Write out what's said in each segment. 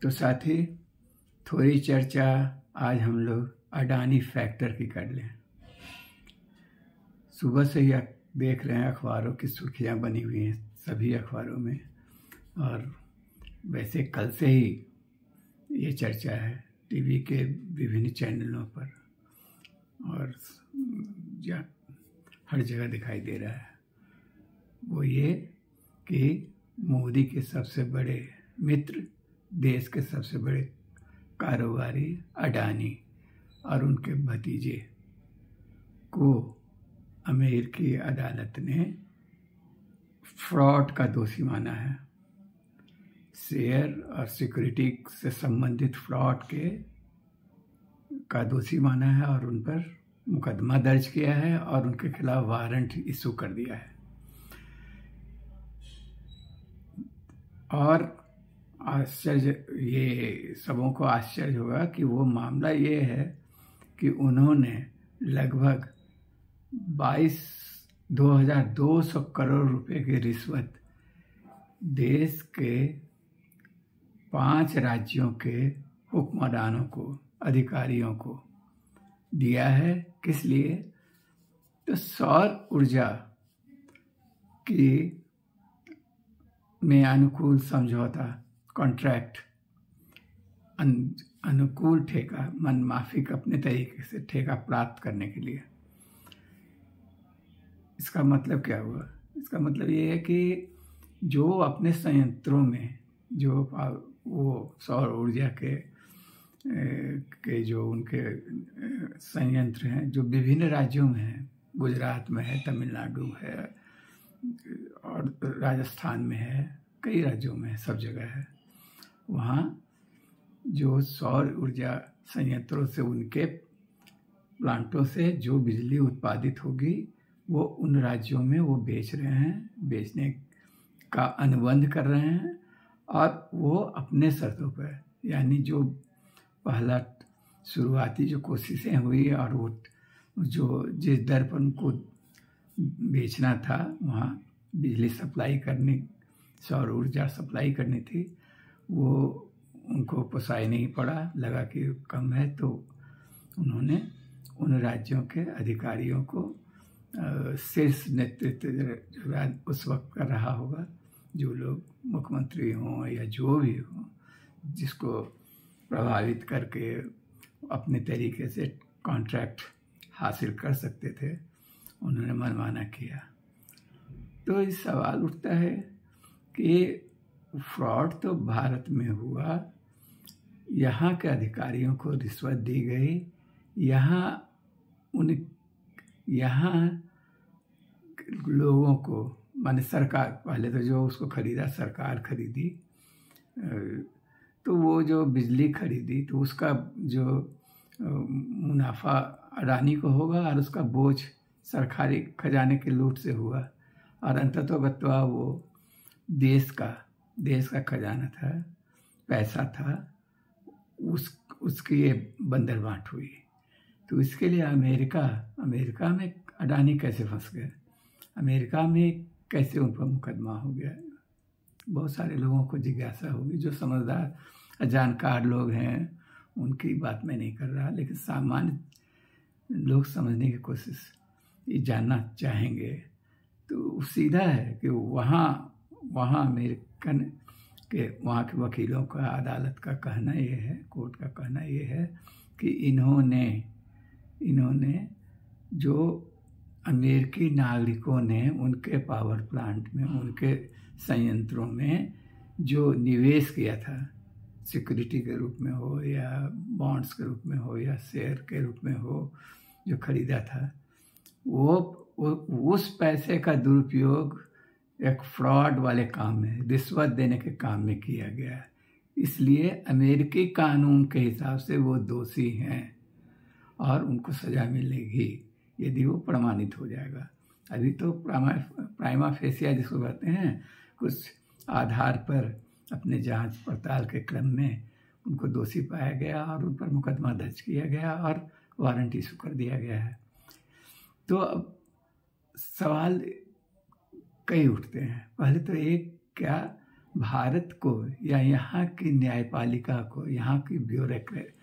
तो साथी, थोड़ी चर्चा आज हम लोग अडानी फैक्टर की कर लें। सुबह से ही देख रहे हैं अखबारों की सुर्खियां बनी हुई हैं सभी अखबारों में, और वैसे कल से ही ये चर्चा है टीवी के विभिन्न चैनलों पर, और हर जगह दिखाई दे रहा है। वो ये कि मोदी के सबसे बड़े मित्र, देश के सबसे बड़े कारोबारी अडानी और उनके भतीजे को अमेरिकी अदालत ने फ्रॉड का दोषी माना है। शेयर और सिक्योरिटी से संबंधित फ्रॉड का दोषी माना है और उन पर मुकदमा दर्ज किया है और उनके खिलाफ वारंट इशू कर दिया है। और आश्चर्य, ये सबों को आश्चर्य होगा कि वो मामला ये है कि उन्होंने लगभग 2200 करोड़ रुपए की रिश्वत देश के 5 राज्यों के हुक्मरानों को, अधिकारियों को दिया है। किस लिए? तो सौर ऊर्जा की में अनुकूल समझौता, कॉन्ट्रैक्ट, अनुकूल ठेका, मनमाफिक अपने तरीके से ठेका प्राप्त करने के लिए। इसका मतलब क्या हुआ? इसका मतलब ये है कि जो अपने संयंत्रों में जो वो सौर ऊर्जा के जो उनके संयंत्र हैं जो विभिन्न राज्यों में हैं, गुजरात में है, तमिलनाडु है और राजस्थान में है, कई राज्यों में है, सब जगह है। वहाँ जो सौर ऊर्जा संयंत्रों से, उनके प्लांटों से जो बिजली उत्पादित होगी वो उन राज्यों में वो बेच रहे हैं, बेचने का अनुबंध कर रहे हैं, और वो अपने शर्तों पर, यानी जो पहला शुरुआती जो कोशिशें हुई और वो जो जिस दर पर उनको बेचना था, वहाँ बिजली सप्लाई करनी, सौर ऊर्जा सप्लाई करनी थी, वो उनको पोसाई नहीं पड़ा, लगा कि कम है, तो उन्होंने उन राज्यों के अधिकारियों को, शीर्ष नेतृत्व जो उस वक्त कर रहा होगा, जो लोग मुख्यमंत्री हों या जो भी हो, जिसको प्रभावित करके अपने तरीके से कॉन्ट्रैक्ट हासिल कर सकते थे, उन्होंने मनमाना किया। तो इस सवाल उठता है कि फ्रॉड तो भारत में हुआ, यहाँ के अधिकारियों को रिश्वत दी गई, यहाँ लोगों को, माने सरकार, पहले तो जो उसको खरीदा सरकार खरीदी, तो वो जो बिजली खरीदी तो उसका जो मुनाफा अडानी को होगा और उसका बोझ सरकारी खजाने के लूट से हुआ, और अंततोगत्वा वो देश का खजाना था, पैसा था, उसकी ये बंदरबांट हुई। तो इसके लिए अमेरिका में अडानी कैसे फंस गए, अमेरिका में कैसे उन पर मुकदमा हो गया? बहुत सारे लोगों को जिज्ञासा होगी। जो समझदार जानकार लोग हैं उनकी बात मैं नहीं कर रहा, लेकिन सामान्य लोग समझने की कोशिश, ये जानना चाहेंगे। तो सीधा है कि वहाँ अमेरिकन के, वहाँ के वकीलों का, अदालत का कहना ये है, कोर्ट का कहना ये है कि इन्होंने जो अमेरिकी नागरिकों ने उनके पावर प्लांट में, उनके संयंत्रों में जो निवेश किया था, सिक्योरिटी के रूप में हो या बॉन्ड्स के रूप में हो या शेयर के रूप में हो, जो खरीदा था, वो उस पैसे का दुरुपयोग एक फ्रॉड वाले काम में, रिश्वत देने के काम में किया गया। इसलिए अमेरिकी कानून के हिसाब से वो दोषी हैं और उनको सजा मिलेगी यदि वो प्रमाणित हो जाएगा। अभी तो प्राइमा फेसिया जिसको कहते हैं, कुछ आधार पर अपने जांच पड़ताल के क्रम में उनको दोषी पाया गया और उन पर मुकदमा दर्ज किया गया और वारंट इशू कर दिया गया है। तो अब सवाल कई उठते हैं। पहले तो एक, क्या भारत को या यहाँ की न्यायपालिका को, यहाँ की ब्यूरोक्रेट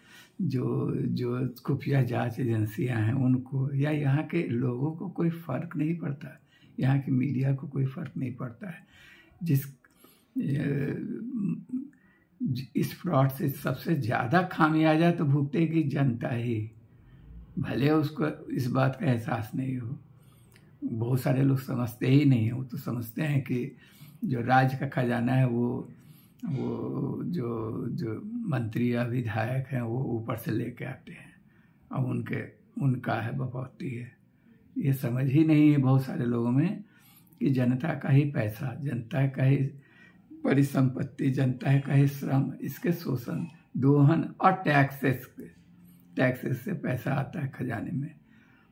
जो खुफिया जांच एजेंसियां हैं उनको, या यहाँ के लोगों को कोई फ़र्क नहीं पड़ता, यहाँ की मीडिया को कोई फ़र्क नहीं पड़ता है। इस फ्रॉड से सबसे ज़्यादा खामियाजा तो भुगतेगी जनता ही, भले उसको इस बात का एहसास नहीं हो। बहुत सारे लोग समझते ही नहीं हैं, वो तो समझते हैं कि जो राज्य का खजाना है वो जो मंत्री या विधायक हैं वो ऊपर से लेके आते हैं, अब उनका है, बपौती है। ये समझ ही नहीं है बहुत सारे लोगों में कि जनता का ही पैसा, जनता का ही परिसंपत्ति, जनता का ही श्रम, इसके शोषण, दोहन और टैक्सेस से पैसा आता है खजाने में।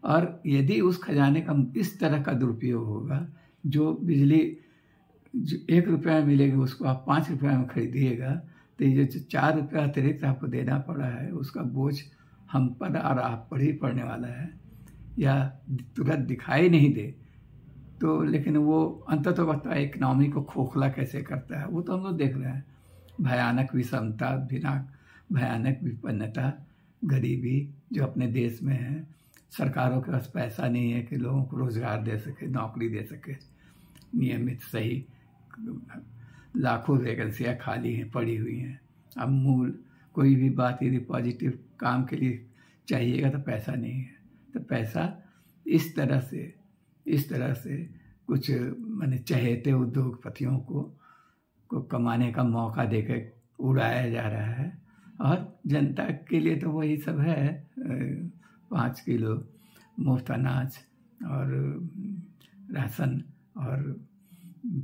और यदि उस खजाने का इस तरह का दुरुपयोग होगा, जो बिजली जो 1 रुपया में मिलेगी उसको आप 5 रुपया में खरीदिएगा, तो ये जो 4 रुपया अतिरिक्त आपको देना पड़ा है उसका बोझ हम पर और आप पर ही पड़ने वाला है, या तुरंत दिखाई नहीं दे तो, लेकिन वो अंततः बता इकनॉमी को खोखला कैसे करता है वो तो हम लोग देख रहे हैं। भयानक विषमता, भयानक विपन्नता, गरीबी जो अपने देश में है। सरकारों के पास पैसा नहीं है कि लोगों को रोजगार दे सके, नौकरी दे सके नियमित, सही। लाखों वैकेंसियाँ खाली हैं, पड़ी हुई हैं। अब कोई भी बात यदि पॉजिटिव काम के लिए चाहिएगा तो पैसा नहीं है, तो पैसा इस तरह से कुछ माने चहेते उद्योगपतियों को कमाने का मौका देकर उड़ाया जा रहा है। और जनता के लिए तो वही सब है, 5 किलो मुफ्त अनाज और राशन और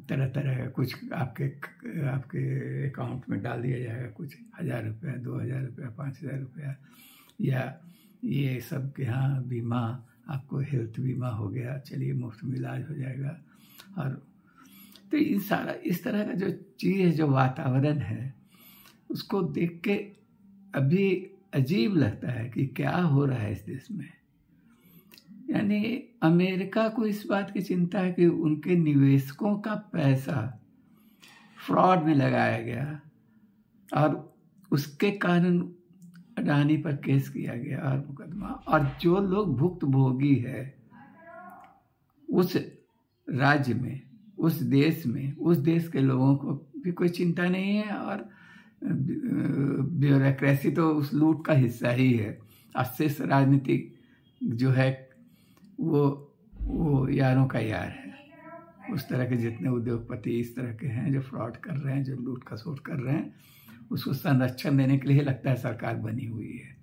तरह तरह का कुछ आपके अकाउंट में डाल दिया जाएगा, कुछ 1000 रुपया, 2000 रुपया, 5000 रुपया, या ये सब के यहाँ बीमा, आपको हेल्थ बीमा हो गया, चलिए मुफ्त में इलाज हो जाएगा। और तो इस तरह का जो चीज़, जो वातावरण है, उसको देख के अभी अजीब लगता है कि क्या हो रहा है इस देश में। यानी अमेरिका को इस बात की चिंता है कि उनके निवेशकों का पैसा फ्रॉड में लगाया गया और उसके कारण अडानी पर केस किया गया और मुकदमा, और जो लोग भुक्तभोगी है उस राज्य में, उस देश के लोगों को भी कोई चिंता नहीं है। और ब्यूरोक्रेसी तो उस लूट का हिस्सा ही है। अशेष राजनीतिक जो है वो यारों का यार है। उस तरह के जितने उद्योगपति इस तरह के हैं जो फ्रॉड कर रहे हैं, जो लूट खसोट कर रहे हैं, उसको संरक्षण देने के लिए लगता है सरकार बनी हुई है।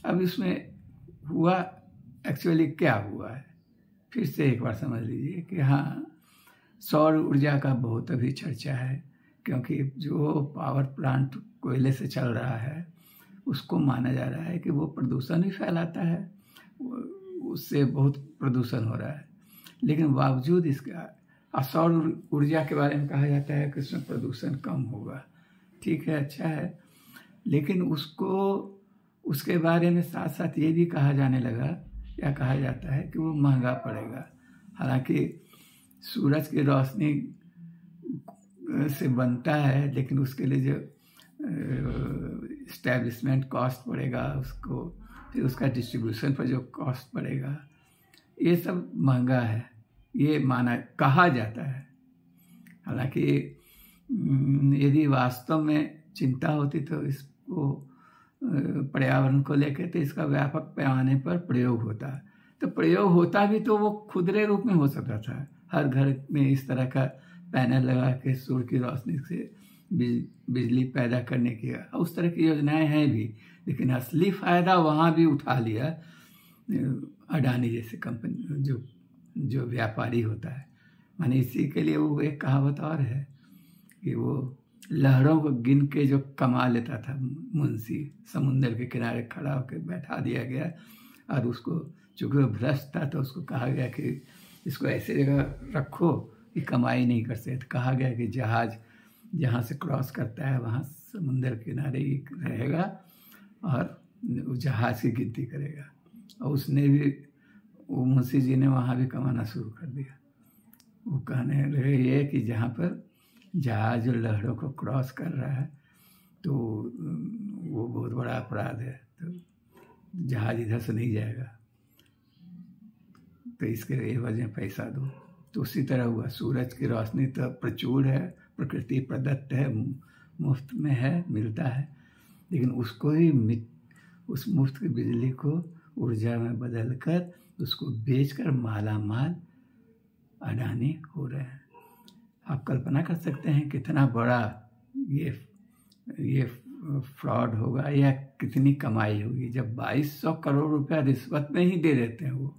अब इसमें हुआ एक्चुअली क्या हुआ है, फिर से एक बार समझ लीजिए कि हाँ, सौर ऊर्जा का बहुत अभी चर्चा है, क्योंकि जो पावर प्लांट कोयले से चल रहा है उसको माना जा रहा है कि वो प्रदूषण भी फैलाता है, उससे बहुत प्रदूषण हो रहा है। लेकिन बावजूद इसका सौर ऊर्जा के बारे में कहा जाता है कि उसमें प्रदूषण कम होगा। ठीक है, अच्छा है, लेकिन उसके बारे में साथ साथ ये भी कहा जाने लगा, क्या कहा जाता है कि वो महंगा पड़ेगा। हालांकि सूरज की रोशनी से बनता है, लेकिन उसके लिए जो इस्टेब्लिशमेंट कॉस्ट पड़ेगा उसको, फिर उसका डिस्ट्रीब्यूशन पर जो कॉस्ट पड़ेगा, ये सब महंगा है, ये कहा जाता है। हालांकि यदि वास्तव में चिंता होती तो इसको पर्यावरण को लेकर तो इसका व्यापक पैमाने पर प्रयोग होता। तो प्रयोग होता भी तो वो खुदरे रूप में हो सकता था, हर घर में इस तरह का पैनल लगा के सूर्य की रोशनी से बिजली पैदा करने की, उस तरह की योजनाएं हैं भी। लेकिन असली फायदा वहाँ भी उठा लिया अडानी जैसे कंपनी, जो व्यापारी होता है। माने इसी के लिए वो एक कहावत और है कि वो लहरों को गिन के जो कमा लेता था मुंशी, समुंदर के किनारे खड़ा होकर बैठा दिया गया और उसको, चूँकि वो भ्रष्ट था तो उसको कहा गया कि इसको ऐसे जगह रखो कि कमाई नहीं कर सकते। कहा गया कि जहाज जहाँ से क्रॉस करता है वहाँ समुंदर किनारे ही रहेगा और जहाज की गिनती करेगा। और उसने भी, वो मुंशी जी ने वहाँ भी कमाना शुरू कर दिया। वो कहने लगे ये कि जहाँ पर जहाज जो लहरों को क्रॉस कर रहा है तो वो बहुत बड़ा अपराध है, तो जहाज इधर से नहीं जाएगा, तो इसके एवज में पैसा दो। तो उसी तरह हुआ, सूरज की रोशनी तो प्रचुर है, प्रकृति प्रदत्त है, मुफ्त में है, मिलता है, लेकिन उसको ही उस मुफ्त की बिजली को ऊर्जा में बदलकर उसको बेचकर माला माल अडानी हो रहे हैं। आप कल्पना कर सकते हैं कितना बड़ा ये फ्रॉड होगा या कितनी कमाई होगी। जब 2200 करोड़ रुपया रिश्वत में ही दे देते हैं वो,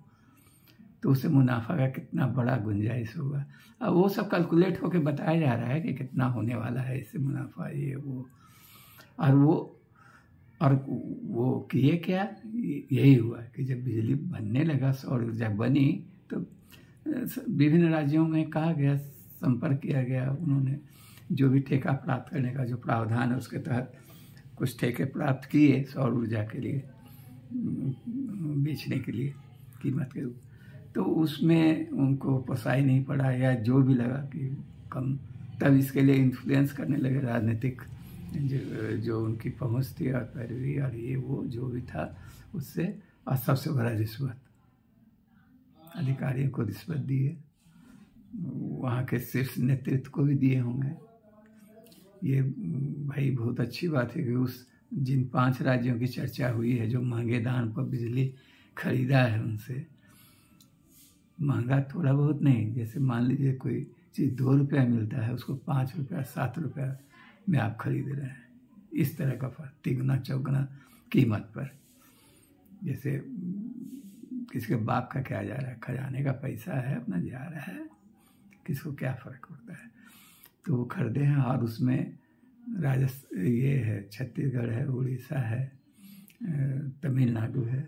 तो उसे मुनाफा का कितना बड़ा गुंजाइश होगा। अब वो सब कैलकुलेट होकर बताया जा रहा है कि कितना होने वाला है इससे मुनाफा, ये वो। और वो किए क्या, यही हुआ कि जब बिजली बनने लगा, सौर ऊर्जा बनी, तो विभिन्न राज्यों में कहा गया, संपर्क किया गया, उन्होंने जो भी ठेका प्राप्त करने का जो प्रावधान है उसके तहत कुछ ठेके प्राप्त किए सौर ऊर्जा के लिए, बेचने के लिए कीमत के रूप। तो उसमें उनको पोसाई नहीं पड़ा या जो भी लगा कि कम, तब इसके लिए इन्फ्लुएंस करने लगे राजनीतिक जो उनकी पहुंच थी और पैरवी और ये वो जो भी था उससे। और सबसे बड़ा रिश्वत, अधिकारियों को रिश्वत दिए, वहाँ के शीर्ष नेतृत्व को भी दिए होंगे। ये भाई बहुत अच्छी बात है कि उस जिन 5 राज्यों की चर्चा हुई है जो महंगे दाम पर बिजली खरीदा है, उनसे महंगा थोड़ा बहुत नहीं, जैसे मान लीजिए कोई चीज़ 2 रुपया मिलता है, उसको 5 रुपया 7 रुपया में आप खरीद रहे हैं। इस तरह का फर्क, तिगुना चौगुना कीमत पर। जैसे किसी के बाप का क्या जा रहा है, खजाने का पैसा है, अपना जा रहा है, किसको क्या फ़र्क पड़ता है। तो वो खरीदे हैं। और उसमें ये है, छत्तीसगढ़ है, उड़ीसा है, तमिलनाडु है,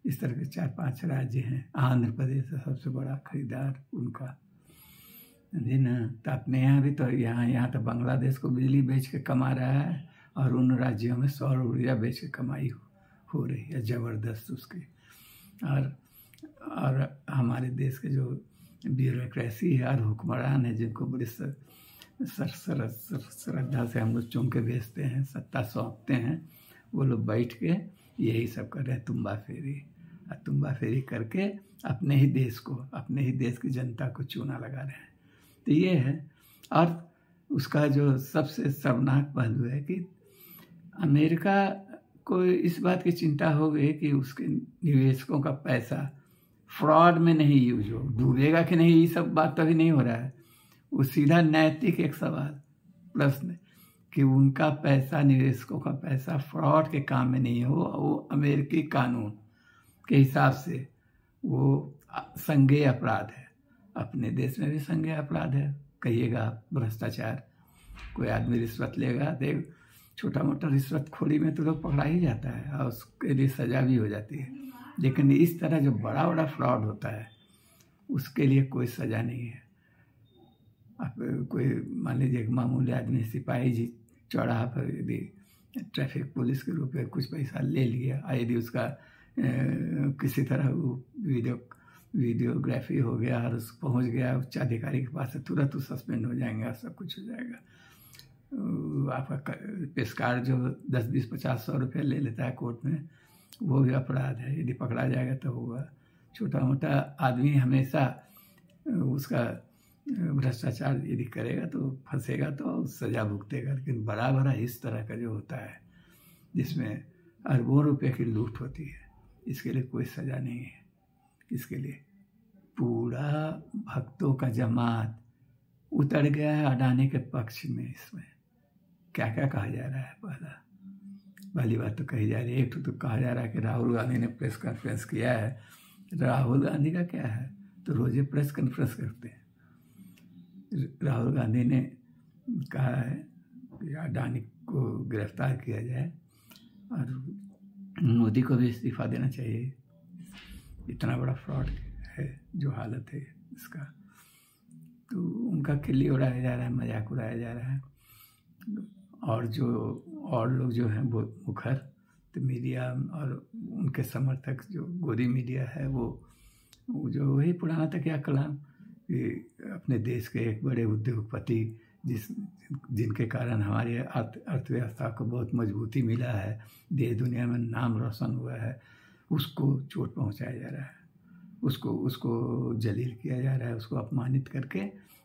इस तरह के 4-5 राज्य हैं। आंध्र प्रदेश है सबसे बड़ा खरीदार उनका, समझे ना। तो अपने यहाँ भी तो यहाँ तो बांग्लादेश को बिजली बेच के कमा रहा है, और उन राज्यों में सौर ऊर्जा बेच के कमाई हो रही है ज़बरदस्त उसकी। और हमारे देश के जो ब्यूरोक्रेसी है और हुक्मरान है, जिनको बड़ी श्रद्धा से हम लोग चुन के भेजते हैं, सत्ता सौंपते हैं, वो लोग बैठ के यही सब कर रहे हैं, तुम्बा फेरी करके अपने ही देश को, अपने ही देश की जनता को चूना लगा रहे हैं। तो ये है। और उसका जो सबसे शर्मनाक पहलू है कि अमेरिका को इस बात की चिंता हो गई कि उसके निवेशकों का पैसा फ्रॉड में नहीं यूज हो, डूबेगा कि नहीं, ये सब बात तो अभी नहीं हो रहा है। वो सीधा नैतिक एक सवाल, प्रश्न, कि उनका पैसा, निवेशकों का पैसा फ्रॉड के काम में नहीं हो। वो अमेरिकी कानून के हिसाब से वो संज्ञेय अपराध है। अपने देश में भी संज्ञेय अपराध है, कहिएगा भ्रष्टाचार। कोई आदमी रिश्वत लेगा, देख छोटा मोटा रिश्वतखोरी में तो लोग पकड़ा ही जाता है और उसके लिए सजा भी हो जाती है। लेकिन इस तरह जो बड़ा बड़ा फ्रॉड होता है उसके लिए कोई सजा नहीं है। आप कोई मान लीजिए एक मामूली आदमी, सिपाही जी चौराहा पर यदि ट्रैफिक पुलिस के रूप में कुछ पैसा ले लिया, और यदि उसका किसी तरह वो वीडियोग्राफी हो गया और उस पहुंच गया उच्च अधिकारी के पास, तुरंत वो सस्पेंड हो जाएंगे और सब कुछ हो जाएगा। आपका पेशकार जो 10, 20, 50, 100 रुपये ले लेता है कोर्ट में, वो भी अपराध है। यदि पकड़ा जाएगा तो होगा। छोटा मोटा आदमी हमेशा उसका भ्रष्टाचार यदि करेगा तो फंसेगा, तो सजा भुगतेगा। लेकिन बड़ा बड़ा इस तरह का जो होता है जिसमें अरबों रुपए की लूट होती है, इसके लिए कोई सजा नहीं है। इसके लिए पूरा भक्तों का जमात उतर गया है अडानी के पक्ष में। इसमें क्या क्या कहा जा रहा है, पहली बात तो कही जा रही है, एक तो कहा जा रहा है कि राहुल गांधी ने प्रेस कॉन्फ्रेंस किया है। राहुल गांधी का क्या है, तो रोजे प्रेस कॉन्फ्रेंस करते हैं। राहुल गांधी ने कहा है कि अडानी को गिरफ्तार किया जाए और मोदी को भी इस्तीफा देना चाहिए। इतना बड़ा फ्रॉड है जो हालत है इसका, तो उनका खिल्ली उड़ाया जा रहा है, मजाक उड़ाया जा रहा है। और लोग जो हैं वो मुखर, तो मीडिया और उनके समर्थक जो गोदी मीडिया है, वो जो वही पुराना तकिया कलाम कि अपने देश के एक बड़े उद्योगपति जिनके कारण हमारी अर्थव्यवस्था को बहुत मजबूती मिला है, देश दुनिया में नाम रोशन हुआ है, उसको चोट पहुंचाया जा रहा है, उसको जलील किया जा रहा है, उसको अपमानित करके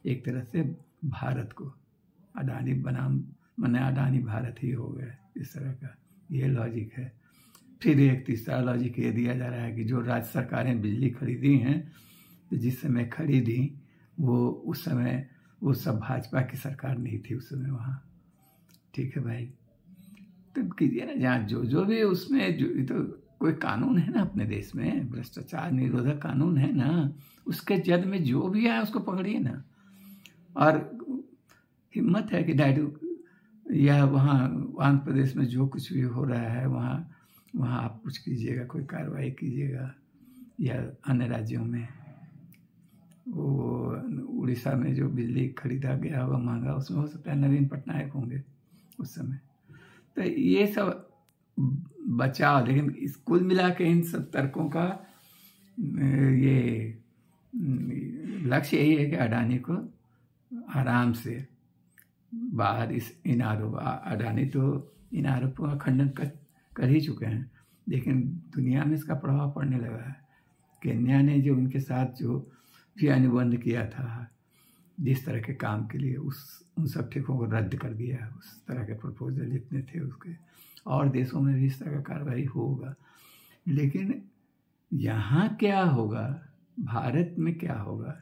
एक तरह से भारत को अडानी माने अडानी भारत ही हो गया, इस तरह का ये लॉजिक है। फिर एक तीसरा लॉजिक ये दिया जा रहा है कि जो राज्य सरकारें बिजली खरीदी हैं, तो जिस समय खरीदी वो उस समय वो सब भाजपा की सरकार नहीं थी उस समय वहाँ। ठीक है भाई, तो कीजिए ना जांच, जो भी उसमें जो तो कोई कानून है ना अपने देश में, भ्रष्टाचार निरोधक कानून है ना, उसके जद में जो भी आए उसको पकड़िए ना। और हिम्मत है कि नायडू या वहाँ आंध्र प्रदेश में जो कुछ भी हो रहा है वहाँ आप कुछ कीजिएगा, कोई कार्रवाई कीजिएगा, या अन्य राज्यों में वो उड़ीसा में जो बिजली खरीदा गया होगा महंगा, उसमें हो सकता है नवीन पटनायक होंगे उस समय। तो ये सब बचाव, लेकिन इस कुल मिला के इन सब तर्कों का ये लक्ष्य यही है कि अडानी को आराम से बाहर इन आरोप, अडानी तो इन आरोपों का खंडन कर ही चुके हैं, लेकिन दुनिया में इसका प्रभाव पड़ने लगा है। केन्या ने जो उनके साथ जो भी अनुबंध किया था जिस तरह के काम के लिए, उन सब ठेकों को रद्द कर दिया, उस तरह के प्रपोजल जितने थे उसके, और देशों में भी इस तरह का कार्रवाई होगा। लेकिन यहाँ क्या होगा, भारत में क्या होगा,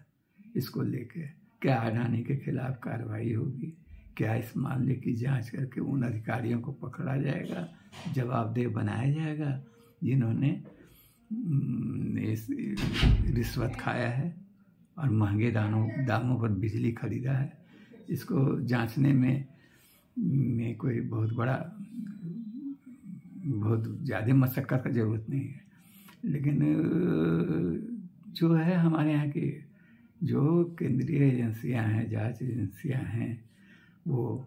इसको लेके क्या अडानी के खिलाफ कार्रवाई होगी, क्या इस मामले की जांच करके उन अधिकारियों को पकड़ा जाएगा, जवाबदेह बनाया जाएगा जिन्होंने रिश्वत खाया है और महंगे दामों पर बिजली खरीदा है। इसको जांचने में कोई बहुत ज़्यादा मशक्क़त का ज़रूरत नहीं है। लेकिन जो है हमारे यहाँ की जो केंद्रीय एजेंसियां हैं, जांच एजेंसियां हैं, वो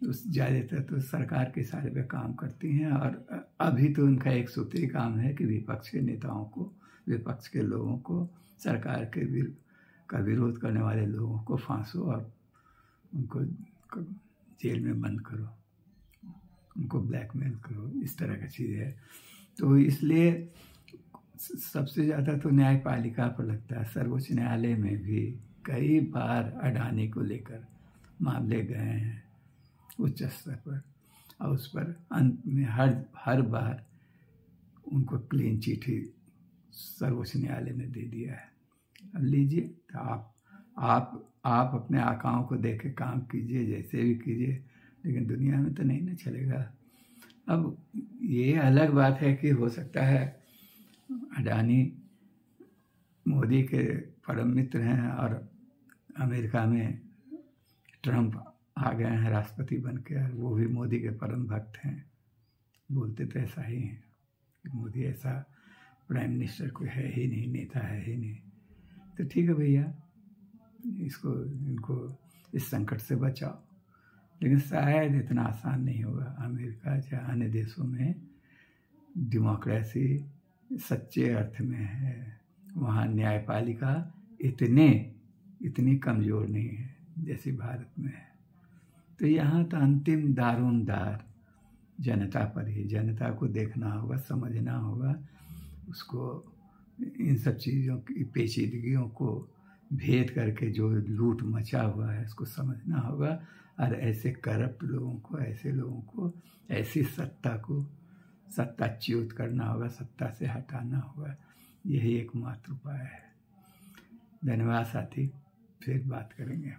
उस ज़्यादातर तो सरकार के इशारे पे काम करती हैं। और अभी तो उनका एक सूत्री काम है कि विपक्ष के नेताओं को, विपक्ष के लोगों को, सरकार का विरोध करने वाले लोगों को फांसो और उनको जेल में बंद करो, उनको ब्लैकमेल करो, इस तरह की चीज़ है। तो इसलिए सबसे ज़्यादा तो न्यायपालिका पर लगता है। सर्वोच्च न्यायालय में भी कई बार अडानी को लेकर मामले गए हैं उच्च स्तर पर, और उस पर अंत में हर बार उनको क्लीन चिट ही सर्वोच्च न्यायालय ने दे दिया है। अब लीजिए, तो आप अपने आकाओं को देख के काम कीजिए, जैसे भी कीजिए, लेकिन दुनिया में तो नहीं ना चलेगा। अब ये अलग बात है कि हो सकता है अडानी मोदी के परम मित्र हैं और अमेरिका में ट्रंप आ गए हैं राष्ट्रपति बन के, वो भी मोदी के परम भक्त हैं। बोलते तो ऐसा ही हैं, मोदी ऐसा प्राइम मिनिस्टर कोई है ही नहीं, नेता है ही नहीं। तो ठीक है भैया, इनको इस संकट से बचाओ, लेकिन शायद इतना आसान नहीं होगा। अमेरिका या अन्य देशों में डेमोक्रेसी सच्चे अर्थ में है, वहाँ न्यायपालिका इतनी कमज़ोर नहीं है जैसी भारत में है। तो यहाँ तो अंतिम दारोमदार जनता पर ही, जनता को देखना होगा, समझना होगा, उसको इन सब चीज़ों की पेचीदगियों को भेद करके जो लूट मचा हुआ है उसको समझना होगा, और ऐसे करप्ट लोगों को, ऐसे लोगों को, ऐसी सत्ताच्युत करना होगा, सत्ता से हटाना होगा। यही एकमात्र उपाय है। धन्यवाद साथी, फिर बात करेंगे।